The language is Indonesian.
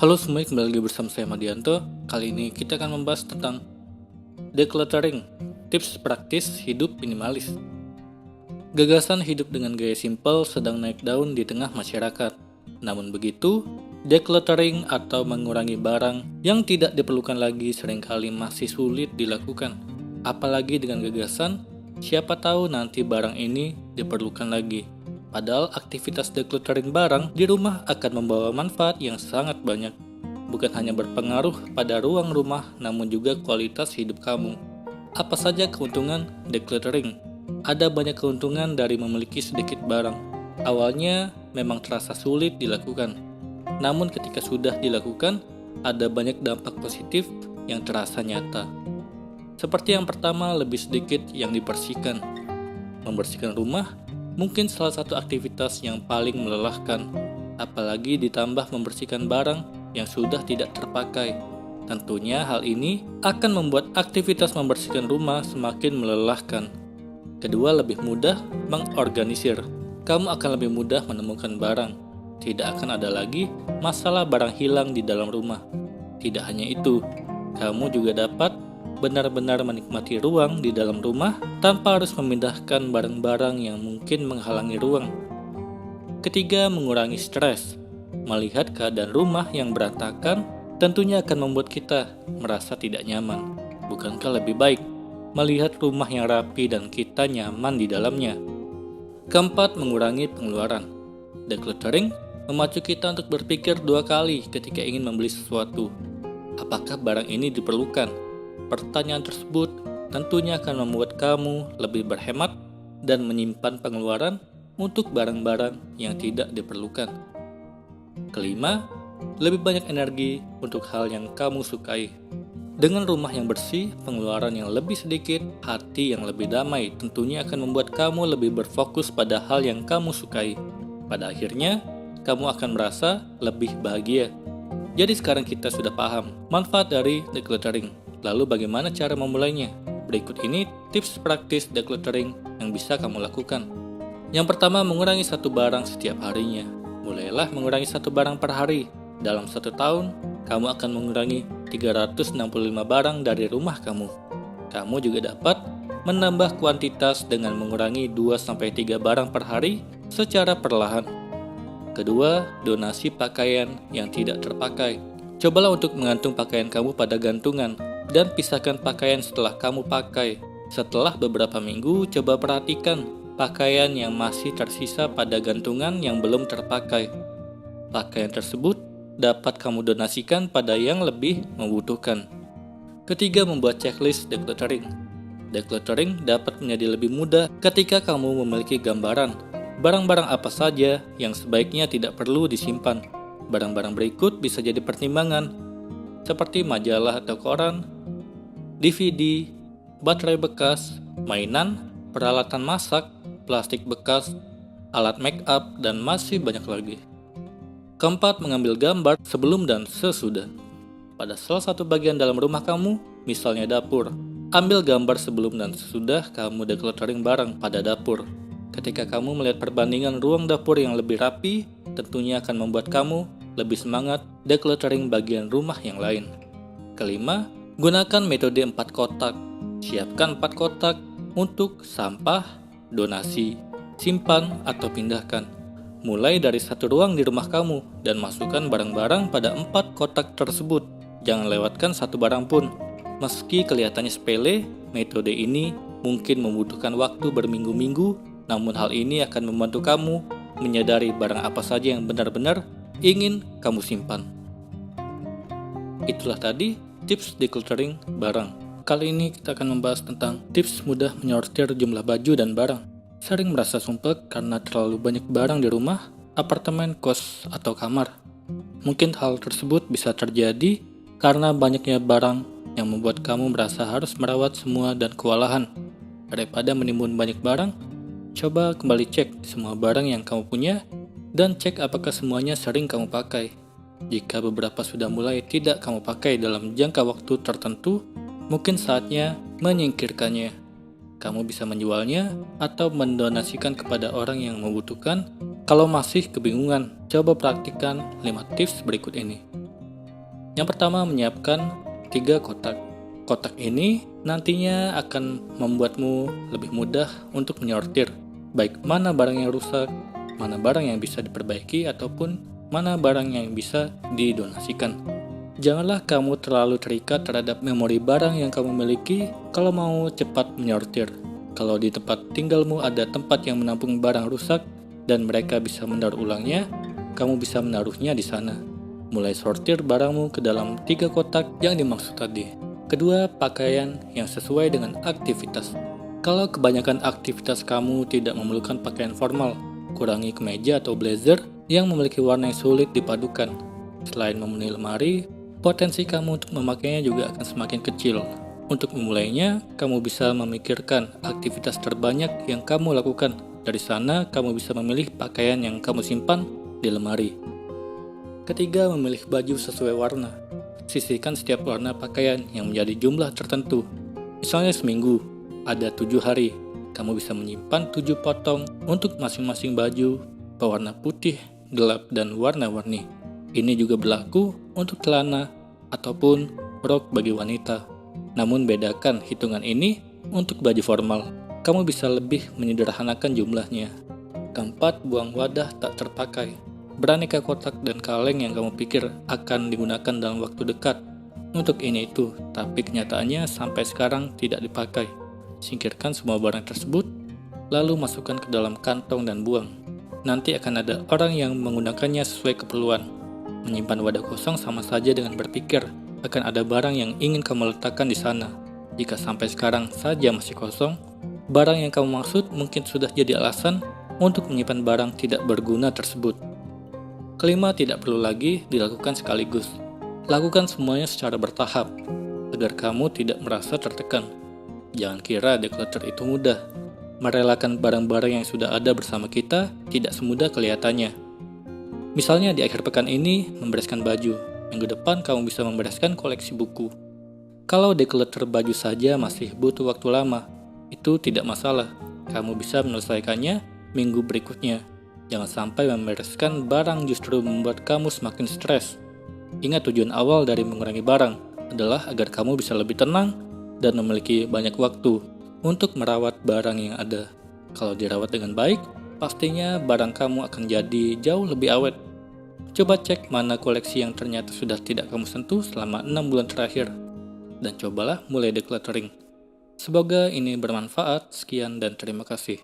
Halo semuanya, kembali lagi bersama saya Madianto. Kali ini kita akan membahas tentang decluttering, tips praktis hidup minimalis. Gagasan hidup dengan gaya simpel sedang naik daun di tengah masyarakat. Namun begitu, decluttering atau mengurangi barang yang tidak diperlukan lagi seringkali masih sulit dilakukan. Apalagi dengan gagasan, siapa tahu nanti barang ini diperlukan lagi. Padahal aktivitas decluttering barang di rumah akan membawa manfaat yang sangat banyak. Bukan hanya berpengaruh pada ruang rumah, namun juga kualitas hidup kamu. Apa saja keuntungan decluttering? Ada banyak keuntungan dari memiliki sedikit barang. Awalnya memang terasa sulit dilakukan. Namun ketika sudah dilakukan, ada banyak dampak positif yang terasa nyata. Seperti yang pertama, lebih sedikit yang dibersihkan. Membersihkan rumah mungkin salah satu aktivitas yang paling melelahkan, apalagi ditambah membersihkan barang yang sudah tidak terpakai. Tentunya hal ini akan membuat aktivitas membersihkan rumah semakin melelahkan. Kedua, lebih mudah mengorganisir. Kamu akan lebih mudah menemukan barang. Tidak akan ada lagi masalah barang hilang di dalam rumah. Tidak hanya itu, kamu juga dapat benar-benar menikmati ruang di dalam rumah tanpa harus memindahkan barang-barang yang mungkin menghalangi ruang. Ketiga, mengurangi stres. Melihat keadaan rumah yang berantakan tentunya akan membuat kita merasa tidak nyaman. Bukankah lebih baik melihat rumah yang rapi dan kita nyaman di dalamnya? Keempat, mengurangi pengeluaran. Decluttering memacu kita untuk berpikir dua kali ketika ingin membeli sesuatu. Apakah barang ini diperlukan? Pertanyaan tersebut tentunya akan membuat kamu lebih berhemat dan menyimpan pengeluaran untuk barang-barang yang tidak diperlukan. Kelima, lebih banyak energi untuk hal yang kamu sukai. Dengan rumah yang bersih, pengeluaran yang lebih sedikit, hati yang lebih damai tentunya akan membuat kamu lebih berfokus pada hal yang kamu sukai. Pada akhirnya, kamu akan merasa lebih bahagia. Jadi sekarang kita sudah paham manfaat dari decluttering. Lalu bagaimana cara memulainya? Berikut ini tips praktis decluttering yang bisa kamu lakukan. Yang pertama, mengurangi satu barang setiap harinya. Mulailah mengurangi satu barang per hari. Dalam 1 tahun, kamu akan mengurangi 365 barang dari rumah kamu. Kamu juga dapat menambah kuantitas dengan mengurangi 2-3 barang per hari secara perlahan. Kedua, donasi pakaian yang tidak terpakai. Cobalah untuk menggantung pakaian kamu pada gantungan dan pisahkan pakaian setelah kamu pakai. Setelah beberapa minggu, coba perhatikan pakaian yang masih tersisa pada gantungan yang belum terpakai. Pakaian tersebut dapat kamu donasikan pada yang lebih membutuhkan. Ketiga, membuat checklist decluttering. Decluttering dapat menjadi lebih mudah ketika kamu memiliki gambaran barang-barang apa saja yang sebaiknya tidak perlu disimpan. Barang-barang berikut bisa jadi pertimbangan, seperti majalah atau koran, DVD, baterai bekas, mainan, peralatan masak, plastik bekas, alat make up, dan masih banyak lagi. Keempat, mengambil gambar sebelum dan sesudah. Pada salah satu bagian dalam rumah kamu, misalnya dapur, ambil gambar sebelum dan sesudah kamu decluttering barang pada dapur. Ketika kamu melihat perbandingan ruang dapur yang lebih rapi, tentunya akan membuat kamu lebih semangat decluttering bagian rumah yang lain. Kelima, gunakan metode 4 kotak. Siapkan 4 kotak untuk sampah, donasi, simpan, atau pindahkan. Mulai dari satu ruang di rumah kamu dan masukkan barang-barang pada 4 kotak tersebut. Jangan lewatkan satu barang pun. Meski kelihatannya sepele, metode ini mungkin membutuhkan waktu berminggu-minggu, namun hal ini akan membantu kamu menyadari barang apa saja yang benar-benar ingin kamu simpan. Itulah tadi tips decluttering barang. Kali ini kita akan membahas tentang tips mudah menyortir jumlah baju dan barang. Sering merasa sumpek karena terlalu banyak barang di rumah, apartemen, kos, atau kamar. Mungkin hal tersebut bisa terjadi karena banyaknya barang yang membuat kamu merasa harus merawat semua dan kewalahan. Daripada menimbun banyak barang, coba kembali cek semua barang yang kamu punya dan cek apakah semuanya sering kamu pakai. Jika beberapa sudah mulai tidak kamu pakai dalam jangka waktu tertentu, mungkin saatnya menyingkirkannya. Kamu bisa menjualnya atau mendonasikan kepada orang yang membutuhkan. Kalau masih kebingungan, coba praktikkan 5 tips berikut ini. Yang pertama, menyiapkan 3 kotak. Kotak ini nantinya akan membuatmu lebih mudah untuk menyortir, baik mana barang yang rusak, mana barang yang bisa diperbaiki, ataupun mana barang yang bisa didonasikan. Janganlah kamu terlalu terikat terhadap memori barang yang kamu miliki kalau mau cepat menyortir. Kalau di tempat tinggalmu ada tempat yang menampung barang rusak dan mereka bisa mendaur ulangnya, kamu bisa menaruhnya di sana. Mulai sortir barangmu ke dalam 3 kotak yang dimaksud tadi. Kedua, pakaian yang sesuai dengan aktivitas. Kalau kebanyakan aktivitas kamu tidak memerlukan pakaian formal, kurangi kemeja atau blazer yang memiliki warna yang sulit dipadukan. Selain memenuhi lemari, potensi kamu untuk memakainya juga akan semakin kecil. Untuk memulainya, kamu bisa memikirkan aktivitas terbanyak yang kamu lakukan. Dari sana, kamu bisa memilih pakaian yang kamu simpan di lemari. Ketiga, memilih baju sesuai warna. Sisihkan setiap warna pakaian yang menjadi jumlah tertentu. Misalnya seminggu, ada 7 hari. Kamu bisa menyimpan 7 potong untuk masing-masing baju berwarna putih, gelap, dan warna-warni. Ini juga berlaku untuk celana ataupun rok bagi wanita. Namun bedakan hitungan ini untuk baju formal. Kamu bisa lebih menyederhanakan jumlahnya. Keempat, buang wadah tak terpakai. Beraneka kotak dan kaleng yang kamu pikir akan digunakan dalam waktu dekat untuk ini itu, tapi kenyataannya sampai sekarang tidak dipakai. Singkirkan semua barang tersebut, lalu masukkan ke dalam kantong dan buang. Nanti akan ada orang yang menggunakannya sesuai keperluan. Menyimpan wadah kosong sama saja dengan berpikir akan ada barang yang ingin kamu letakkan di sana. Jika sampai sekarang saja masih kosong, barang yang kamu maksud mungkin sudah jadi alasan untuk menyimpan barang tidak berguna tersebut. Kelima, tidak perlu lagi dilakukan sekaligus. Lakukan semuanya secara bertahap, agar kamu tidak merasa tertekan. Jangan kira declutter itu mudah. Merelakan barang-barang yang sudah ada bersama kita tidak semudah kelihatannya. Misalnya di akhir pekan ini, membereskan baju. Minggu depan kamu bisa membereskan koleksi buku. Kalau declutter baju saja masih butuh waktu lama, itu tidak masalah. Kamu bisa menyelesaikannya minggu berikutnya. Jangan sampai membereskan barang justru membuat kamu semakin stres. Ingat, tujuan awal dari mengurangi barang adalah agar kamu bisa lebih tenang dan memiliki banyak waktu untuk merawat barang yang ada. Kalau dirawat dengan baik, pastinya barang kamu akan jadi jauh lebih awet. Coba cek mana koleksi yang ternyata sudah tidak kamu sentuh selama 6 bulan terakhir. Dan cobalah mulai decluttering. Semoga ini bermanfaat. Sekian dan terima kasih.